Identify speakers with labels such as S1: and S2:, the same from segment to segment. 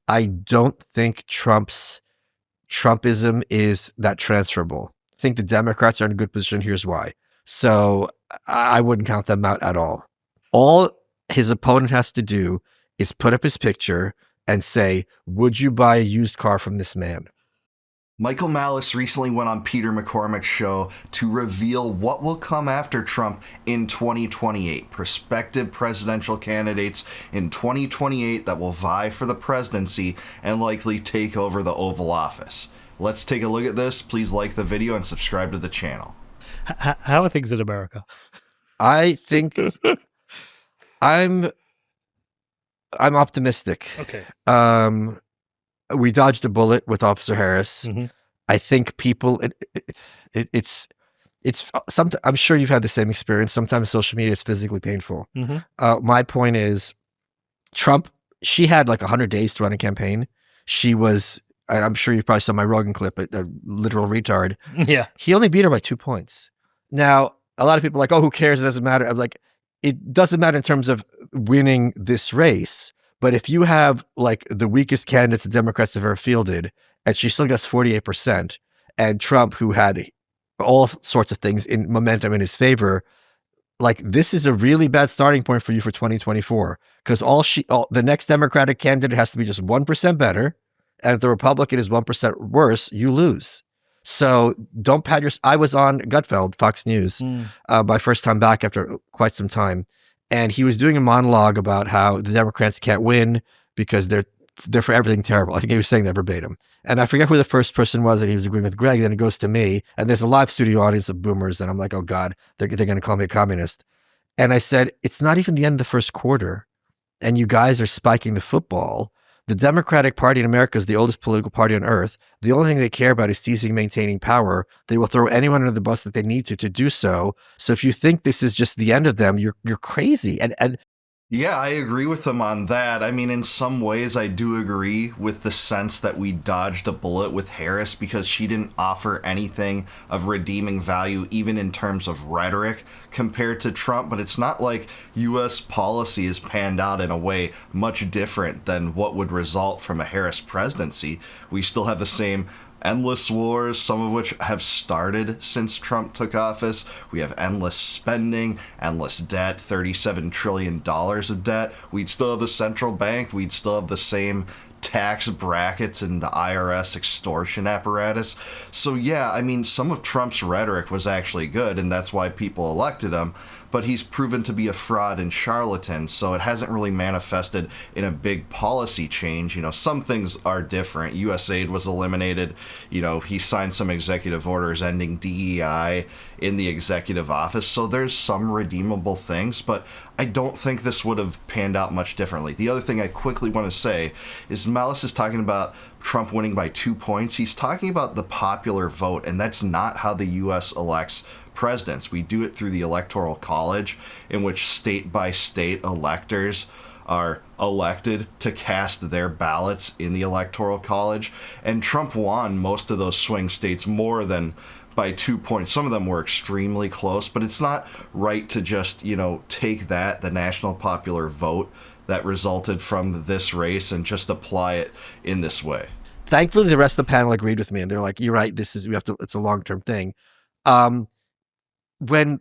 S1: I don't think Trumpism is that transferable. I think the Democrats are in a good position. Here's why. So I wouldn't count them out at all. All his opponent has to do is put up his picture and say, would you buy a used car from this man?
S2: Michael Malice recently went on Peter McCormick's show to reveal what will come after Trump in 2028. Prospective presidential candidates in 2028 that will vie for the presidency and likely take over the Oval Office. Let's take a look at this. Please like the video and subscribe to the channel.
S3: How are things in America?
S1: I think I'm optimistic.
S3: Okay.
S1: We dodged a bullet with Officer Harris.
S3: Mm-hmm.
S1: I think people, it's sometimes, I'm sure you've had the same experience. Sometimes social media is physically painful.
S3: Mm-hmm.
S1: My point is, Trump, she had like 100 days to run a campaign. She was, I'm sure you probably saw my Rogan clip, a literal retard.
S3: Yeah.
S1: He only beat her by 2 points. Now, a lot of people are like, oh, who cares? It doesn't matter. I'm like, it doesn't matter in terms of winning this race. But if you have like the weakest candidates the Democrats have ever fielded, and she still gets 48%, and Trump, who had all sorts of things in momentum in his favor, like this is a really bad starting point for you for 2024. Because the next Democratic candidate has to be just 1% better, and if the Republican is 1% worse, you lose. So don't pat your. I was on Gutfeld, Fox News, my first time back after quite some time. And he was doing a monologue about how the Democrats can't win because they're for everything terrible. I think he was saying that verbatim. And I forget who the first person was, and he was agreeing with Greg. Then it goes to me, and there's a live studio audience of boomers, and I'm like, oh God, they're going to call me a communist. And I said, it's not even the end of the first quarter, and you guys are spiking the football. The Democratic Party in America is the oldest political party on earth. The only thing they care about is seizing and maintaining power. They will throw anyone under the bus that they need to do so. So if you think this is just the end of them, you're crazy. And
S2: yeah, I agree with them on that. I mean, in some ways, I do agree with the sense that we dodged a bullet with Harris because she didn't offer anything of redeeming value, even in terms of rhetoric, compared to Trump. But it's not like U.S. policy is panned out in a way much different than what would result from a Harris presidency. We still have the same endless wars, some of which have started since Trump took office. We have endless spending, endless debt, $37 trillion of debt. We'd still have the central bank. We'd still have the same tax brackets and the IRS extortion apparatus. So yeah, I mean, some of Trump's rhetoric was actually good, and that's why people elected him. But he's proven to be a fraud and charlatan, so it hasn't really manifested in a big policy change. You know, some things are different. USAID was eliminated. You know, he signed some executive orders ending DEI in the executive office, so there's some redeemable things, but I don't think this would have panned out much differently. The other thing I quickly want to say is Malice is talking about Trump winning by 2 points. He's talking about the popular vote, and that's not how the U.S. elects presidents. We do it through the Electoral College, in which state-by-state electors are elected to cast their ballots in the Electoral College. And Trump won most of those swing states more than by 2 points. Some of them were extremely close, but it's not right to just, you know, take that, the national popular vote that resulted from this race, and just apply it in this way.
S1: Thankfully, the rest of the panel agreed with me, and they're like, you're right, it's a long-term thing. When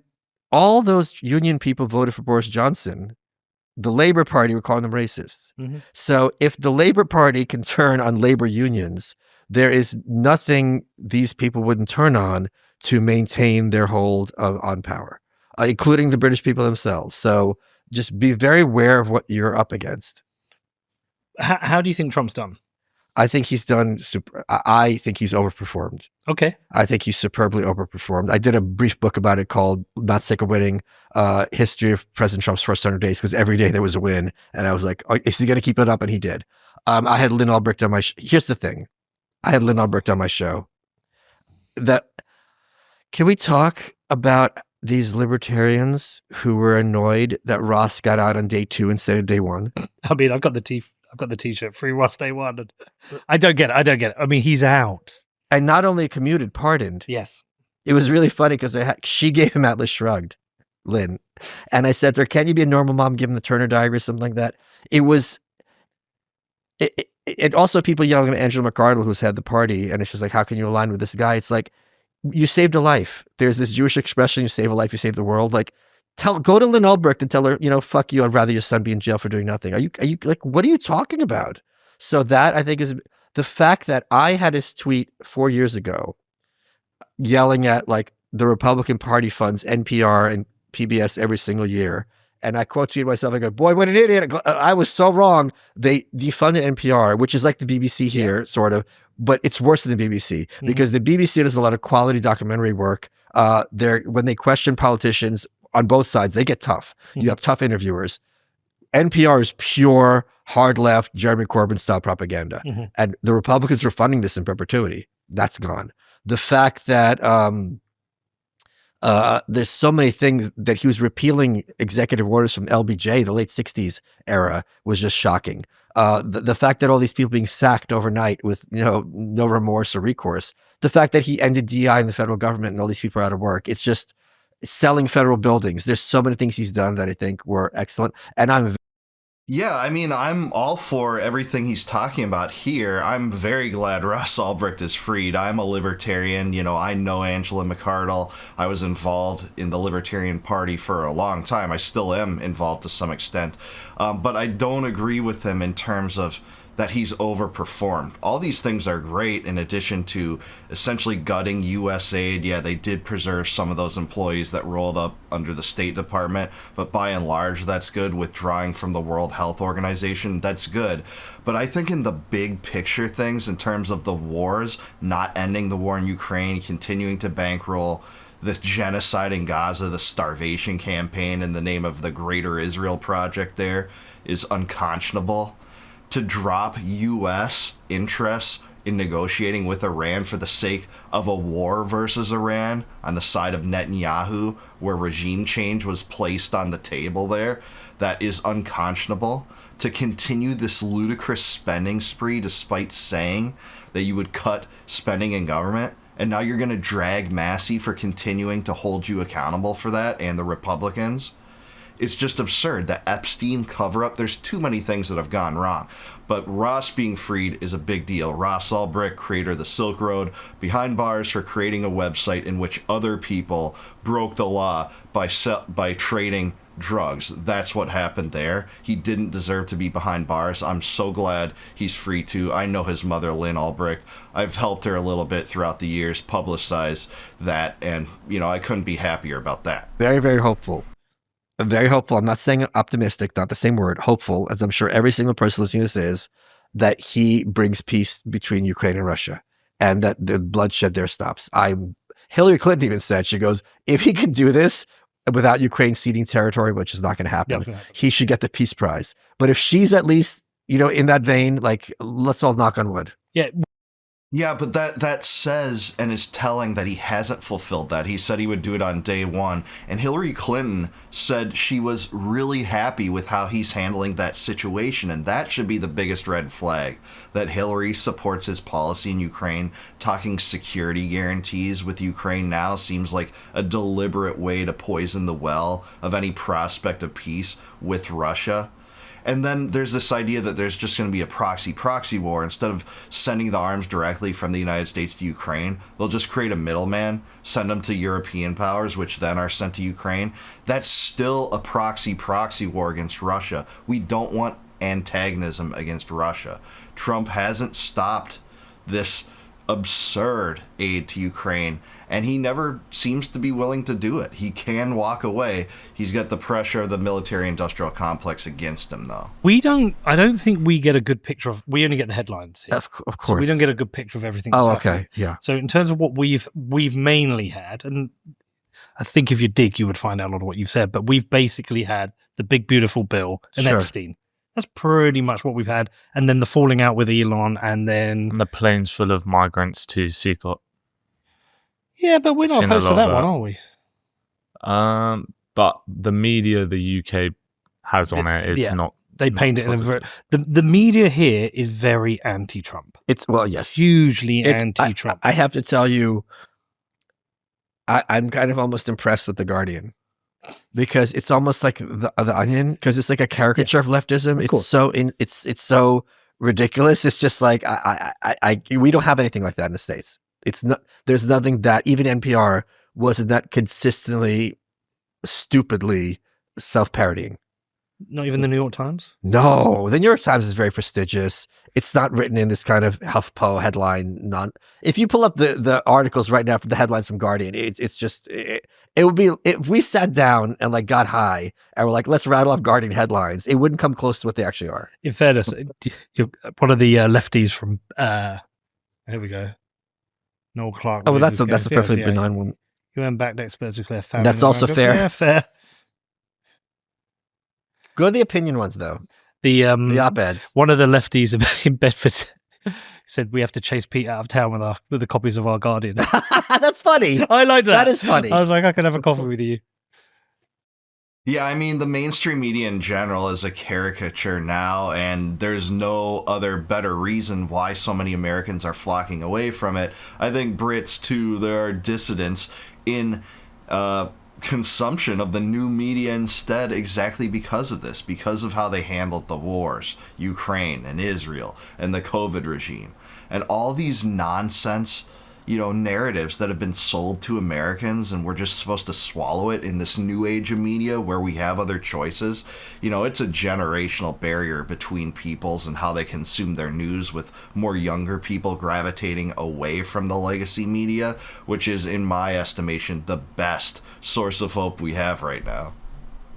S1: all those union people voted for Boris Johnson, the Labor Party were calling them racists.
S3: Mm-hmm.
S1: So if the Labor Party can turn on labor unions, there is nothing these people wouldn't turn on to maintain their hold on power, including the British people themselves. So just be very aware of what you're up against.
S3: How do you think Trump's done?
S1: I think he's done super. I think he's overperformed.
S3: Okay.
S1: I think he's superbly overperformed. I did a brief book about it called Not Sick of Winning, History of President Trump's First 100 Days, because every day there was a win. And I was like, oh, is he going to keep it up? And he did. I had Lynn Albrecht on my here's the thing. I had Lynn Albrecht on my show. Can we talk about these libertarians who were annoyed that Ross got out on day 2 instead of day 1?
S3: I mean, I've got the t-shirt, free Ross day 1. And I don't get it. I mean, he's out.
S1: And not only commuted, pardoned.
S3: Yes.
S1: It was really funny because she gave him Atlas Shrugged, Lynn. And I said to her, can you be a normal mom, give him the Turner diagram or something like that? and also people yelling at Angela McArdle, who's had the party, and it's just like, how can you align with this guy? It's like, you saved a life. There's this Jewish expression: you save a life, you save the world. Like, go to Lynn Ulbricht and tell her, fuck you. I'd rather your son be in jail for doing nothing. Are you like, what are you talking about? So that, I think, is the fact that I had his tweet 4 years ago, yelling at like the Republican Party funds NPR and PBS every single year. And I quote tweeted myself, I go, boy, what an idiot. I was so wrong. They defunded NPR, which is like the BBC here, sort of, but it's worse than the BBC because the BBC does a lot of quality documentary work. When they question politicians on both sides, they get tough. You have tough interviewers. NPR is pure, hard left, Jeremy Corbyn style propaganda. And the Republicans were funding this in perpetuity. That's gone. The fact that there's so many things that he was repealing executive orders from LBJ, the late 60s era, was just shocking. The fact that all these people being sacked overnight with no remorse or recourse. The fact that he ended DI in the federal government and all these people are out of work. It's just selling federal buildings. There's so many things he's done that I think were excellent. And
S2: yeah, I mean, I'm all for everything he's talking about here. I'm very glad Ross Ulbricht is freed. I'm a libertarian. I know Angela McArdle. I was involved in the Libertarian Party for a long time. I still am involved to some extent. But I don't agree with him in terms of that he's overperformed. All these things are great in addition to essentially gutting U.S. aid. Yeah, they did preserve some of those employees that rolled up under the State Department, but by and large, that's good. Withdrawing from the World Health Organization, that's good. But I think in the big picture things, in terms of the wars, not ending the war in Ukraine, continuing to bankroll the genocide in Gaza, the starvation campaign in the name of the Greater Israel Project there is unconscionable. To drop U.S. interests in negotiating with Iran for the sake of a war versus Iran on the side of Netanyahu, where regime change was placed on the table there, that is unconscionable. To continue this ludicrous spending spree despite saying that you would cut spending in government, and now you're going to drag Massey for continuing to hold you accountable for that, and the Republicans. It's just absurd. The Epstein cover-up, there's too many things that have gone wrong. But Ross being freed is a big deal. Ross Ulbricht, creator of the Silk Road, behind bars for creating a website in which other people broke the law by trading drugs. That's what happened there. He didn't deserve to be behind bars. I'm so glad he's free too. I know his mother, Lynn Ulbricht. I've helped her a little bit throughout the years publicize that, and I couldn't be happier about that.
S1: very, very hopeful. Very hopeful. I'm not saying optimistic, not the same word, hopeful, as I'm sure every single person listening to this is, that he brings peace between Ukraine and Russia and that the bloodshed there stops. Hillary Clinton even said, she goes, if he can do this without Ukraine ceding territory, which is not going to happen, he should get the Peace Prize. But if she's at least, in that vein, like, let's all knock on wood.
S2: Yeah, but that says and is telling that he hasn't fulfilled that. He said he would do it on day one. And Hillary Clinton said she was really happy with how he's handling that situation. And that should be the biggest red flag, that Hillary supports his policy in Ukraine. Talking security guarantees with Ukraine now seems like a deliberate way to poison the well of any prospect of peace with Russia. And then there's this idea that there's just going to be a proxy war. Instead of sending the arms directly from the United States to Ukraine, they'll just create a middleman, send them to European powers, which then are sent to Ukraine. That's still a proxy war against Russia. We don't want antagonism against Russia. Trump hasn't stopped this absurd aid to Ukraine, and he never seems to be willing to do it. He can walk away. He's got the pressure of the military-industrial complex against him, though.
S3: I don't think we get a good picture of, we only get the headlines here.
S1: Of course.
S3: So we don't get a good picture of everything.
S1: Oh, okay. Yeah.
S3: So in terms of what we've mainly had, and I think if you dig, you would find out a lot of what you've said, but we've basically had the big, beautiful bill and Epstein. That's pretty much what we've had. And then the falling out with Elon, and then
S4: the planes full of migrants to Seacot.
S3: Yeah, but we're not opposed to that one, are we?
S4: But the media the UK has on it is not.
S3: They paint it in a very. The media here is very anti-Trump.
S1: It's yes,
S3: hugely anti-Trump.
S1: I have to tell you, I'm kind of almost impressed with The Guardian, because it's almost like the Onion, because it's like a caricature of leftism. It's so ridiculous. It's just like we don't have anything like that in the States. It's not. There's nothing that even NPR wasn't that consistently, stupidly self-parodying.
S3: Not even the New York Times?
S1: No, the New York Times is very prestigious. It's not written in this kind of HuffPo headline. If you pull up the articles right now for the headlines from Guardian, it's just it would be, if we sat down and like got high and we're like, let's rattle off Guardian headlines, it wouldn't come close to what they actually are.
S3: In fairness, one of the lefties from here we go, Noel Clark.
S1: Oh, well, that's a perfectly benign one.
S3: He went back to experts declare
S1: That's also fair.
S3: Yeah, fair.
S1: Go to the opinion ones though.
S3: The
S1: op-eds.
S3: One of the lefties in Bedford said we have to chase Pete out of town with the copies of our Guardian.
S1: That's funny.
S3: I like that.
S1: That is funny.
S3: I was like, I can have a coffee with you.
S2: Yeah, I mean, the mainstream media in general is a caricature now, and there's no other better reason why so many Americans are flocking away from it. I think Brits, too, there are dissidents in consumption of the new media instead, exactly because of this, because of how they handled the wars, Ukraine and Israel and the COVID regime, and all these nonsense, narratives that have been sold to Americans, and we're just supposed to swallow it in this new age of media where we have other choices. It's a generational barrier between peoples and how they consume their news, with more younger people gravitating away from the legacy media, which is, in my estimation, the best source of hope we have right now.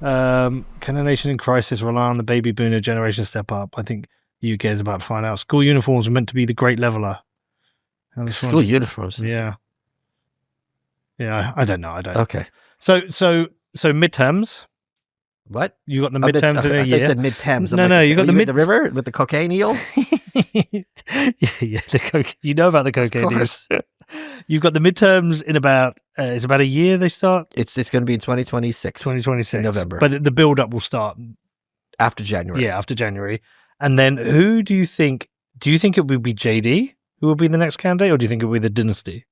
S3: Can a nation in crisis rely on the baby boomer generation to step up? I think the UK is about to find out. School uniforms are meant to be the great leveler.
S1: School uniforms.
S3: Yeah. I don't know.
S1: Okay.
S3: So midterms.
S1: What?
S3: You got the midterms in a year.
S1: They said mid-Thames.
S3: No, you got the
S1: river with the cocaine eel.
S3: yeah, the cocaine. You know about the cocaine eels. You've got the midterms in about it's about a year. They start.
S1: It's going to be in 2026.
S3: 2026
S1: in November.
S3: But the build-up will start
S1: after January.
S3: Yeah, after January. And then who do you think? Do you think it would be JD who will be the next candidate, or do you think it will be the dynasty?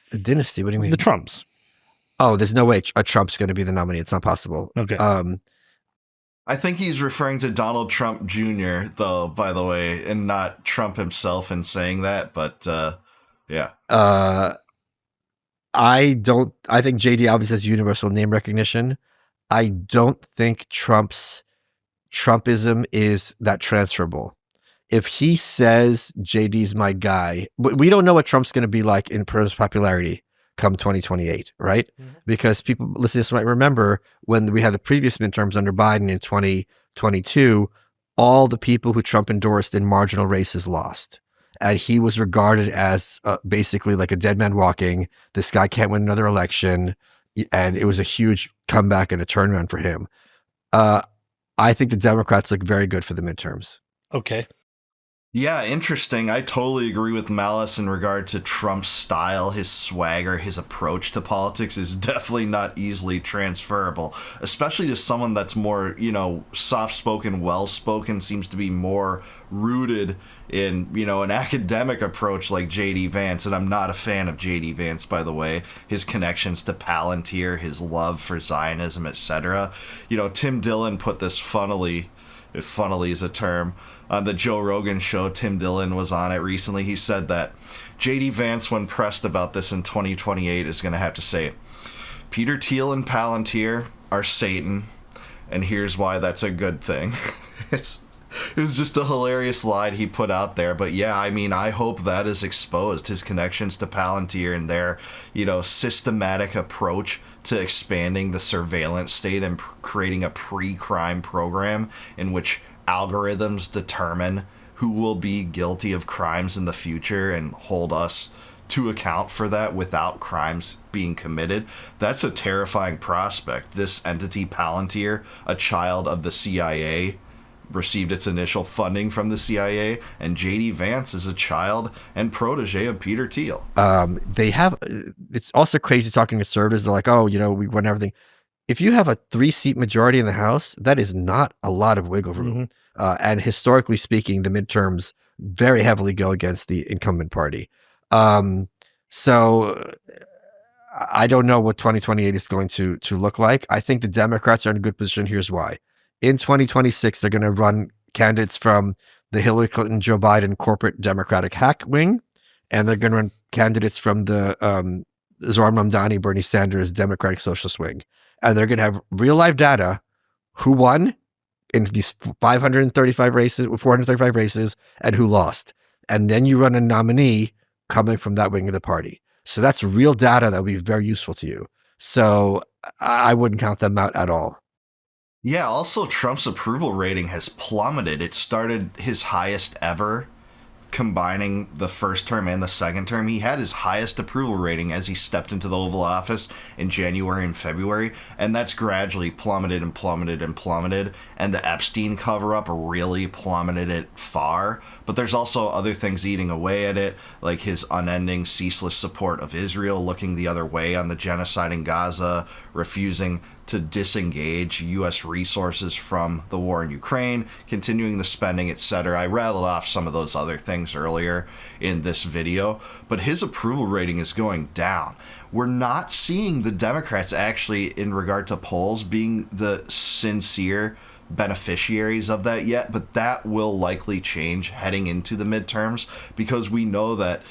S1: The dynasty? What do you mean?
S3: The Trumps.
S1: Oh, there's no way a Trump's going to be the nominee. It's not possible.
S3: Okay.
S2: I think he's referring to Donald Trump Jr., though, by the way, and not Trump himself in saying that, but yeah.
S1: I think JD obviously has universal name recognition. I don't think Trumpism is that transferable. If he says JD's my guy, we don't know what Trump's going to be like in terms of popularity come 2028, right? Mm-hmm. Because people listening to this might remember when we had the previous midterms under Biden in 2022, all the people who Trump endorsed in marginal races lost. And he was regarded as basically like a dead man walking. This guy can't win another election. And it was a huge comeback and a turnaround for him. I think the Democrats look very good for the midterms.
S3: Okay.
S2: Yeah, interesting. I totally agree with Malice in regard to Trump's style, his swagger, his approach to politics is definitely not easily transferable, especially to someone that's more, soft-spoken, well-spoken, seems to be more rooted in, an academic approach like J.D. Vance. And I'm not a fan of J.D. Vance, by the way. His connections to Palantir, his love for Zionism, etc. Tim Dillon put this funnily, if funnily is a term, on the Joe Rogan show. Tim Dillon was on it recently. He said that J.D. Vance, when pressed about this in 2028, is going to have to say, Peter Thiel and Palantir are Satan, and here's why that's a good thing. It was just a hilarious line he put out there. But yeah, I mean, I hope that is exposed, his connections to Palantir and their, systematic approach to expanding the surveillance state and creating a pre-crime program in which algorithms determine who will be guilty of crimes in the future and hold us to account for that without crimes being committed. That's a terrifying prospect. This entity, Palantir, a child of the CIA, received its initial funding from the CIA, and J.D. Vance is a child and protege of Peter Thiel.
S1: It's also crazy talking to conservatives. They're like, oh, we won everything. If you have a 3-seat majority in the House, that is not a lot of wiggle room. Mm-hmm. And historically speaking, the midterms very heavily go against the incumbent party. So I don't know what 2028 is going to look like. I think the Democrats are in a good position. Here's why. In 2026, they're going to run candidates from the Hillary Clinton, Joe Biden corporate Democratic hack wing, and they're going to run candidates from the Zohar Mamdani, Bernie Sanders Democratic Socialist wing. And they're going to have real life data who won in these 435 races, and who lost. And then you run a nominee coming from that wing of the party. So that's real data that will be very useful to you. So I wouldn't count them out at all.
S2: Yeah, also Trump's approval rating has plummeted. It started his highest ever, combining the first term and the second term. He had his highest approval rating as he stepped into the Oval Office in January and February, and that's gradually plummeted and plummeted and plummeted, and the Epstein cover-up really plummeted it far. But there's also other things eating away at it, like his unending, ceaseless support of Israel, looking the other way on the genocide in Gaza, refusing to disengage U.S. resources from the war in Ukraine, continuing the spending, etc. I rattled off some of those other things earlier in this video, but his approval rating is going down. We're not seeing the Democrats actually, in regard to polls, being the sincere beneficiaries of that yet, but that will likely change heading into the midterms, because we know that,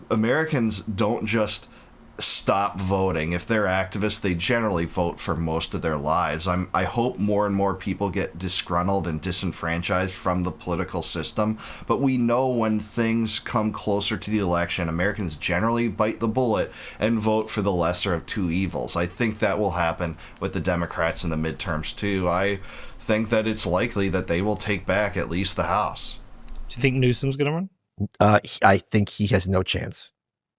S2: Americans don't just stop voting. If they're activists, they generally vote for most of their lives. I hope more and more people get disgruntled and disenfranchised from the political system, but we know when things come closer to the election, Americans generally bite the bullet and vote for the lesser of two evils. I think that will happen with the Democrats in the midterms too. I think that it's likely that they will take back at least the House.
S3: Do you think Newsom's going to run?
S1: I think he has no chance.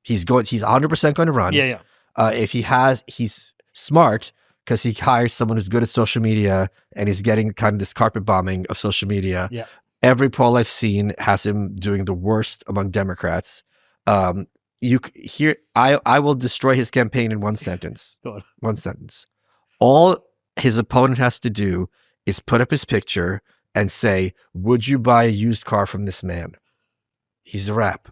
S1: He's 100% going to run.
S3: Yeah.
S1: If he's smart, because he hires someone who's good at social media, and he's getting kind of this carpet bombing of social media.
S3: Yeah.
S1: Every poll I've seen has him doing the worst among Democrats. I will destroy his campaign in one sentence.
S3: Go on.
S1: One sentence. All his opponent has to do is put up his picture and say, "Would you buy a used car from this man?" He's a wrap.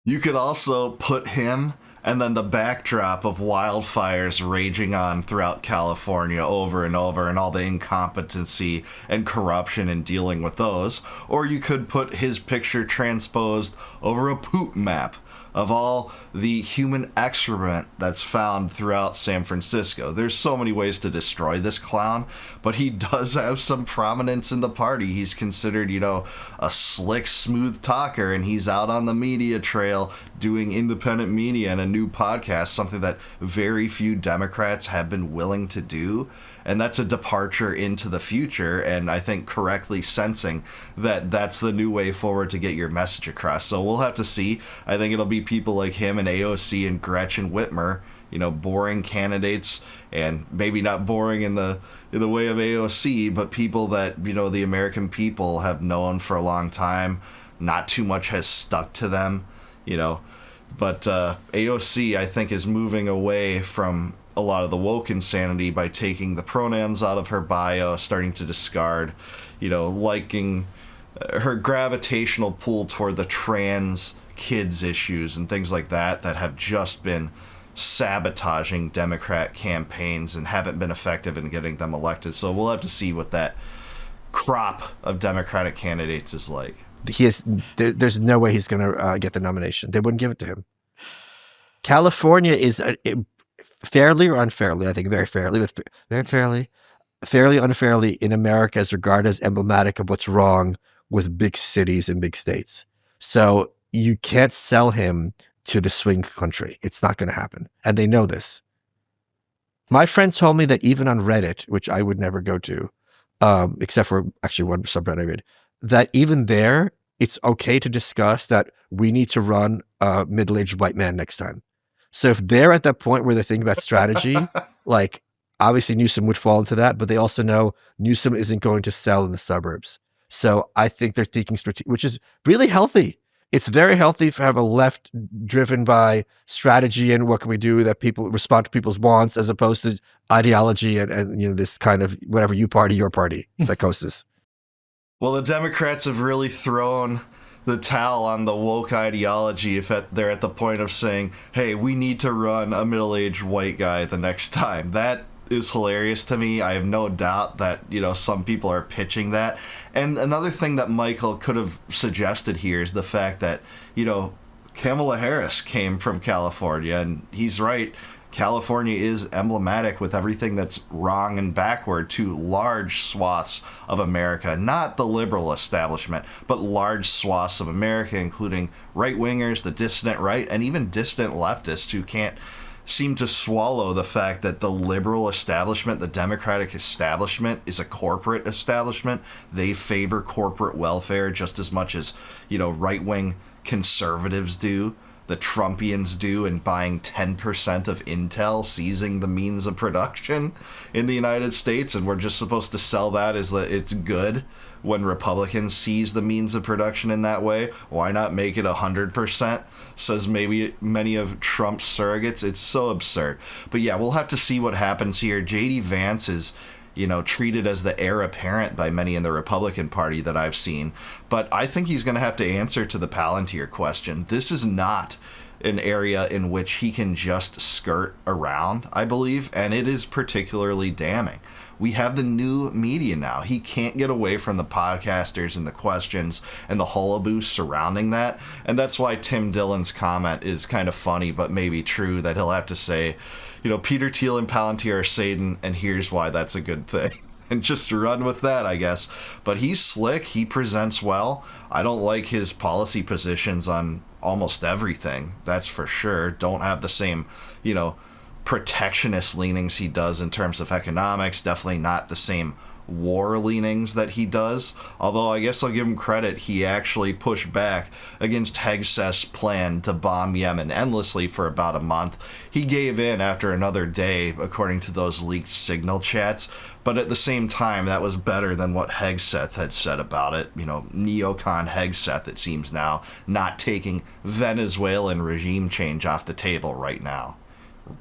S2: You could also put him and then the backdrop of wildfires raging on throughout California over and over, and all the incompetency and corruption in dealing with those. Or you could put his picture transposed over a poop map of all the human excrement that's found throughout San Francisco. There's so many ways to destroy this clown, but he does have some prominence in the party. He's considered, a slick, smooth talker, and he's out on the media trail doing independent media and a new podcast, something that very few Democrats have been willing to do. And that's a departure into the future, and I think correctly sensing that that's the new way forward to get your message across. So we'll have to see. I think it'll be people like him and AOC and Gretchen Whitmer, boring candidates, and maybe not boring in the way of AOC, but people that, the American people have known for a long time. Not too much has stuck to them, But AOC, I think, is moving away from a lot of the woke insanity by taking the pronouns out of her bio, starting to discard, liking her gravitational pull toward the trans kids issues and things like that have just been sabotaging Democrat campaigns and haven't been effective in getting them elected. So we'll have to see what that crop of Democratic candidates is like.
S1: There's no way he's going to get the nomination. They wouldn't give it to him. California is fairly or unfairly, I think very fairly, but fairly unfairly in America is regarded as emblematic of what's wrong with big cities and big states. So you can't sell him to the swing country. It's not going to happen. And they know this. My friend told me that even on Reddit, which I would never go to, except for actually one subreddit I read, that even there, it's okay to discuss that we need to run a middle-aged white man next time. So if they're at that point where they think about strategy, like obviously Newsom would fall into that, but they also know Newsom isn't going to sell in the suburbs. So I think they're thinking strategic, which is really healthy. It's very healthy to have a left driven by strategy and what can we do that people respond to people's wants, as opposed to ideology and this kind of whatever you party, your party psychosis.
S2: Well, the Democrats have really thrown the towel on the woke ideology if they're at the point of saying, hey, we need to run a middle-aged white guy the next time. That is hilarious to me. I have no doubt that, some people are pitching that. And another thing that Michael could have suggested here is the fact that, Kamala Harris came from California, and he's right. California is emblematic with everything that's wrong and backward to large swaths of America, not the liberal establishment, but large swaths of America, including right-wingers, the dissident right, and even dissident leftists who can't seem to swallow the fact that the liberal establishment, the Democratic establishment, is a corporate establishment. They favor corporate welfare just as much as, right-wing conservatives do. The Trumpians do in buying 10% of Intel, seizing the means of production in the United States, and we're just supposed to sell that as it's good when Republicans seize the means of production in that way. Why not make it 100%? Says maybe many of Trump's surrogates. It's so absurd. But yeah, we'll have to see what happens here. J.D. Vance is treated as the heir apparent by many in the Republican Party that I've seen. But I think he's going to have to answer to the Palantir question. This is not an area in which he can just skirt around, I believe, and it is particularly damning. We have the new media now. He can't get away from the podcasters and the questions and the hullabaloo surrounding that. And that's why Tim Dillon's comment is kind of funny, but maybe true, that he'll have to say, Peter Thiel and Palantir are Satan, and here's why that's a good thing. And just run with that, I guess. But he's slick. He presents well. I don't like his policy positions on almost everything. That's for sure. Don't have the same, protectionist leanings he does in terms of economics. Definitely not the same war leanings that he does. Although I guess I'll give him credit. He actually pushed back against Hegseth's plan to bomb Yemen endlessly for about a month. He gave in after another day, according to those leaked signal chats. But at the same time, that was better than what Hegseth had said about it. Neocon Hegseth, it seems now, not taking Venezuelan regime change off the table right now,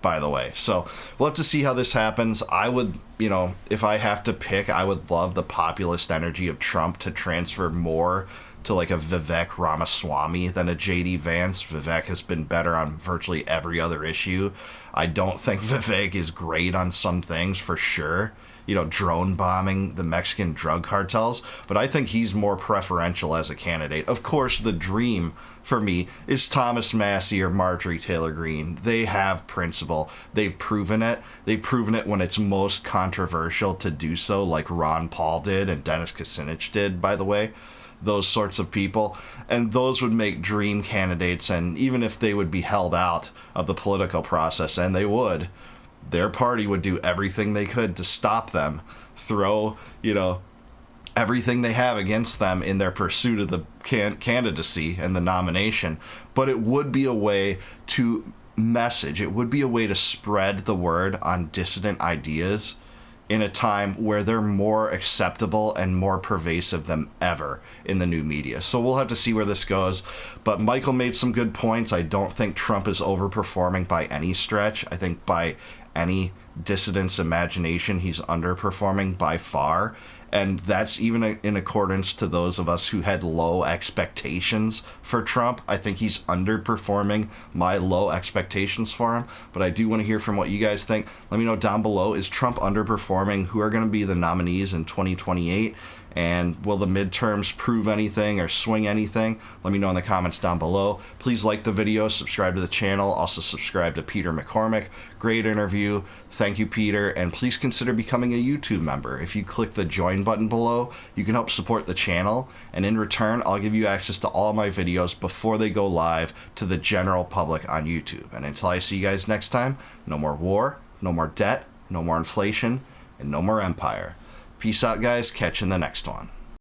S2: by the way. So we'll have to see how this happens. I would, if I have to pick, I would love the populist energy of Trump to transfer more to like a Vivek Ramaswamy than a J.D. Vance. Vivek has been better on virtually every other issue. I don't think Vivek is great on some things, for sure. Drone bombing the Mexican drug cartels, but I think he's more preferential as a candidate. Of course, the dream for me is Thomas Massie or Marjorie Taylor Greene. They have principle. They've proven it. They've proven it when it's most controversial to do so, like Ron Paul did and Dennis Kucinich did, by the way. Those sorts of people. And those would make dream candidates, and even if they would be held out of the political process, and they would, their party would do everything they could to stop them, throw, everything they have against them in their pursuit of the candidacy and the nomination. But it would be a way to message. It would be a way to spread the word on dissident ideas in a time where they're more acceptable and more pervasive than ever in the new media. So we'll have to see where this goes. But Michael made some good points. I don't think Trump is overperforming by any stretch. I think by any dissident's imagination, he's underperforming by far. And that's even in accordance to those of us who had low expectations for Trump. I think he's underperforming my low expectations for him. But I do want to hear from what you guys think. Let me know down below. Is Trump underperforming? Who are going to be the nominees in 2028? And will the midterms prove anything or swing anything? Let me know in the comments down below. Please like the video, subscribe to the channel, also subscribe to Peter McCormick. Great interview. Thank you, Peter. And please consider becoming a YouTube member. If you click the join button below, you can help support the channel. And in return, I'll give you access to all my videos before they go live to the general public on YouTube. And until I see you guys next time, no more war, no more debt, no more inflation, and no more empire. Peace out, guys. Catch you in the next one.